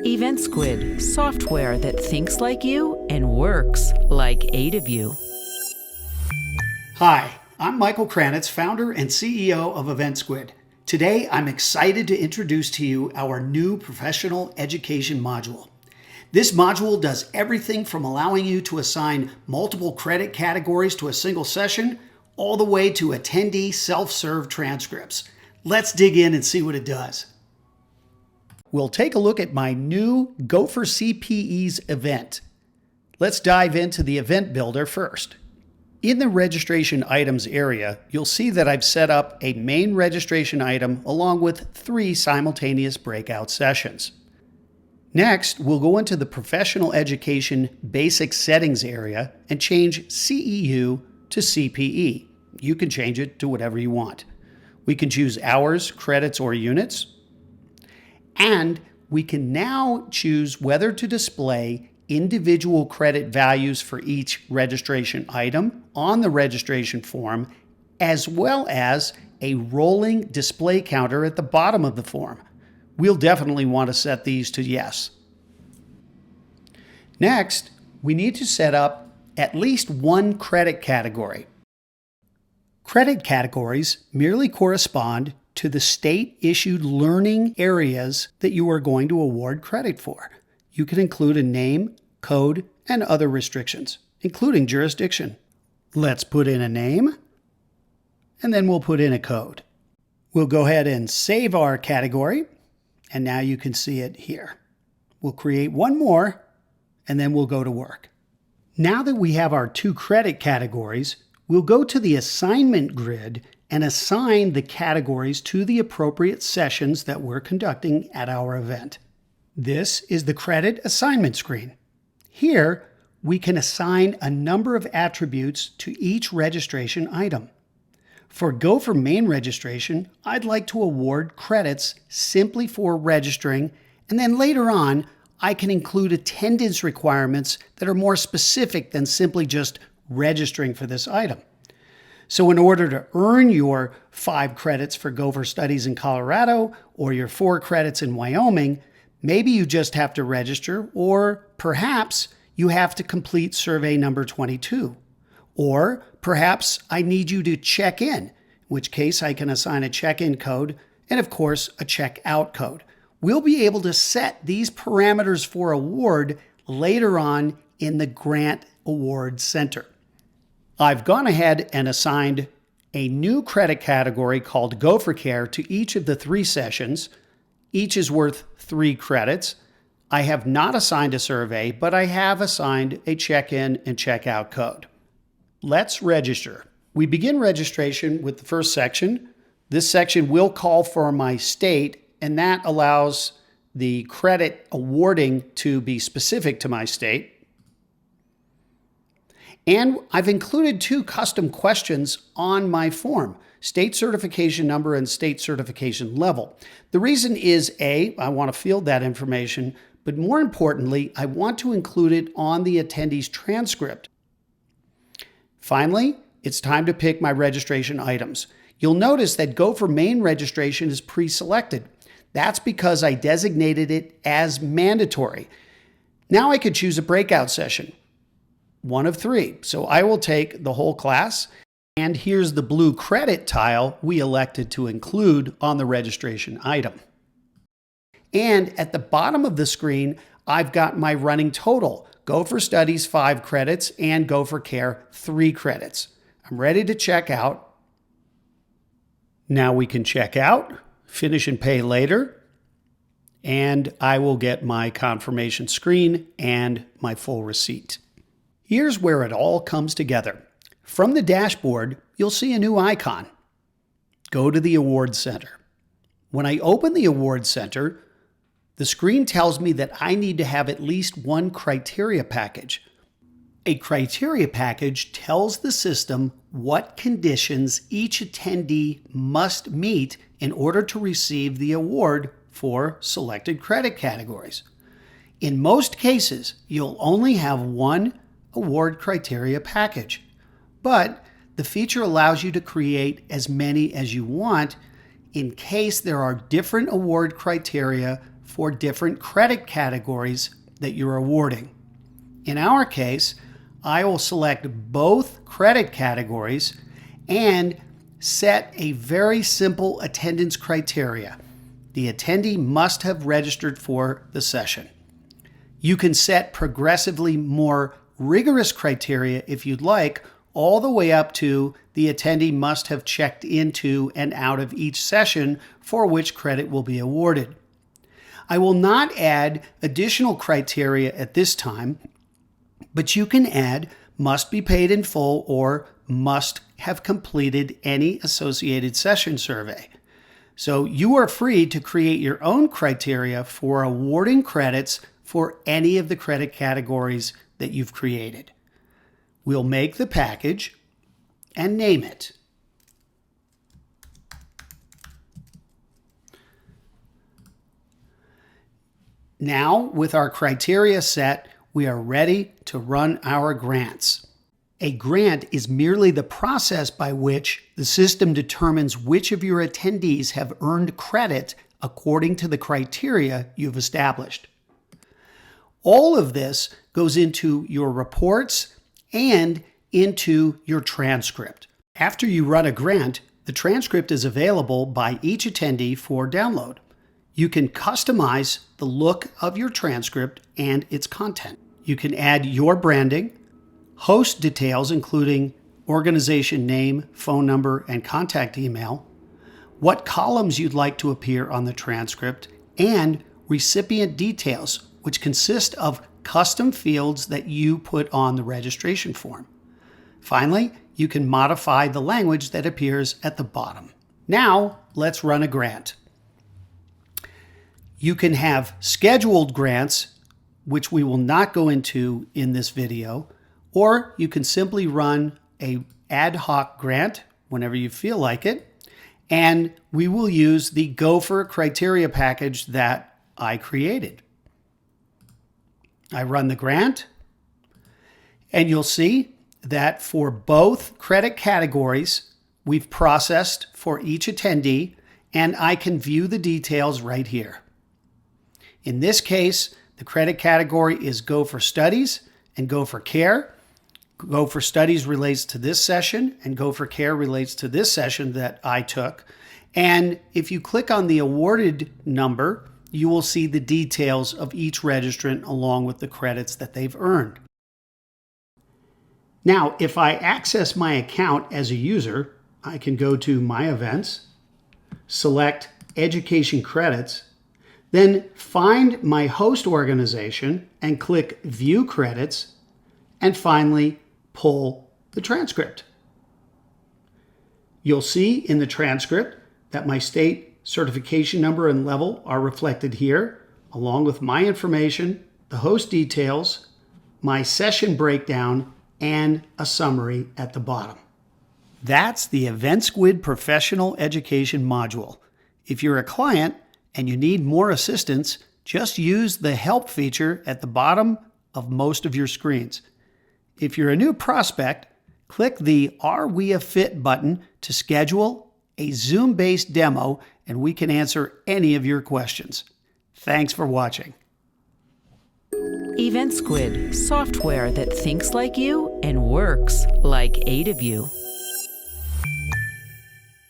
Eventsquid, software that thinks like you and works like 8 of you. Hi, I'm Michael Kranitz, founder and CEO of Eventsquid. Today, I'm excited to introduce to you our new professional education module. This module does everything from allowing you to assign multiple credit categories to a single session, all the way to attendee self-serve transcripts. Let's dig in and see what it does. We'll take a look at my new Go for CPEs event. Let's dive into the event builder first. In the registration items area, you'll see that I've set up a main registration item along with 3 simultaneous breakout sessions. Next, we'll go into the professional education basic settings area and change CEU to CPE. You can change it to whatever you want. We can choose hours, credits, or units. And we can now choose whether to display individual credit values for each registration item on the registration form, as well as a rolling display counter at the bottom of the form. We'll definitely want to set these to yes. Next, we need to set up at least one credit category. Credit categories merely correspond to the state-issued learning areas that you are going to award credit for. You can include a name, code, and other restrictions, including jurisdiction. Let's put in a name, and then we'll put in a code. We'll go ahead and save our category, and now you can see it here. We'll create one more, and then we'll go to work. Now that we have our 2 credit categories, we'll go to the assignment grid and assign the categories to the appropriate sessions that we're conducting at our event. This is the credit assignment screen. Here, we can assign a number of attributes to each registration item. For Go for Main registration, I'd like to award credits simply for registering, and then later on, I can include attendance requirements that are more specific than simply just registering for this item. So in order to earn your 5 credits for Gopher Studies in Colorado or your 4 credits in Wyoming, maybe you just have to register, or perhaps you have to complete survey number 22. Or perhaps I need you to check in which case I can assign a check-in code and of course a check-out code. We'll be able to set these parameters for award later on in the Grant Award Center. I've gone ahead and assigned a new credit category called Gopher Care to each of the 3 sessions. Each is worth 3 credits. I have not assigned a survey, but I have assigned a check-in and check-out code. Let's register. We begin registration with the first section. This section will call for my state, and that allows the credit awarding to be specific to my state. And I've included 2 custom questions on my form, state certification number and state certification level. The reason is A, I want to field that information, but more importantly, I want to include it on the attendee's transcript. Finally, it's time to pick my registration items. You'll notice that Go for Main registration is pre-selected. That's because I designated it as mandatory. Now I could choose a breakout session. 1 of 3. So I will take the whole class, and here's the blue credit tile we elected to include on the registration item. And at the bottom of the screen, I've got my running total. Go for Studies 5 credits and Go for Care 3 credits. I'm ready to check out. Now we can check out, finish and pay later, and I will get my confirmation screen and my full receipt. Here's where it all comes together. From the dashboard, you'll see a new icon. Go to the Award Center. When I open the Award Center, the screen tells me that I need to have at least 1 criteria package. A criteria package tells the system what conditions each attendee must meet in order to receive the award for selected credit categories. In most cases, you'll only have 1 award criteria package, but the feature allows you to create as many as you want in case there are different award criteria for different credit categories that you're awarding. In our case, I will select both credit categories and set a very simple attendance criteria. The attendee must have registered for the session. You can set progressively more rigorous criteria if you'd like, all the way up to the attendee must have checked into and out of each session for which credit will be awarded. I will not add additional criteria at this time, but you can add must be paid in full or must have completed any associated session survey. So you are free to create your own criteria for awarding credits for any of the credit categories that you've created. We'll make the package and name it. Now, with our criteria set, we are ready to run our grants. A grant is merely the process by which the system determines which of your attendees have earned credit according to the criteria you've established. All of this goes into your reports and into your transcript. After you run a grant, the transcript is available by each attendee for download. You can customize the look of your transcript and its content. You can add your branding, host details including organization name, phone number, and contact email, what columns you'd like to appear on the transcript, and recipient details, which consist of custom fields that you put on the registration form. Finally, you can modify the language that appears at the bottom. Now, let's run a grant. You can have scheduled grants, which we will not go into in this video, or you can simply run an ad hoc grant whenever you feel like it, and we will use the Gopher criteria package that I created. I run the grant, and you'll see that for both credit categories, we've processed for each attendee, and I can view the details right here. In this case, the credit category is Go for Studies and Go for Care. Go for Studies relates to this session, and Go for Care relates to this session that I took. And if you click on the awarded number, you will see the details of each registrant along with the credits that they've earned. Now, if I access my account as a user, I can go to My Events, select Education Credits, then find my host organization and click View Credits, and finally pull the transcript. You'll see in the transcript that my state certification number and level are reflected here, along with my information, the host details, my session breakdown, and a summary at the bottom. That's the Eventsquid Professional Education module. If you're a client and you need more assistance, just use the Help feature at the bottom of most of your screens. If you're a new prospect, click the Are We a Fit button to schedule a Zoom-based demo, and we can answer any of your questions. Thanks for watching. Eventsquid, software that thinks like you and works like 8 of you.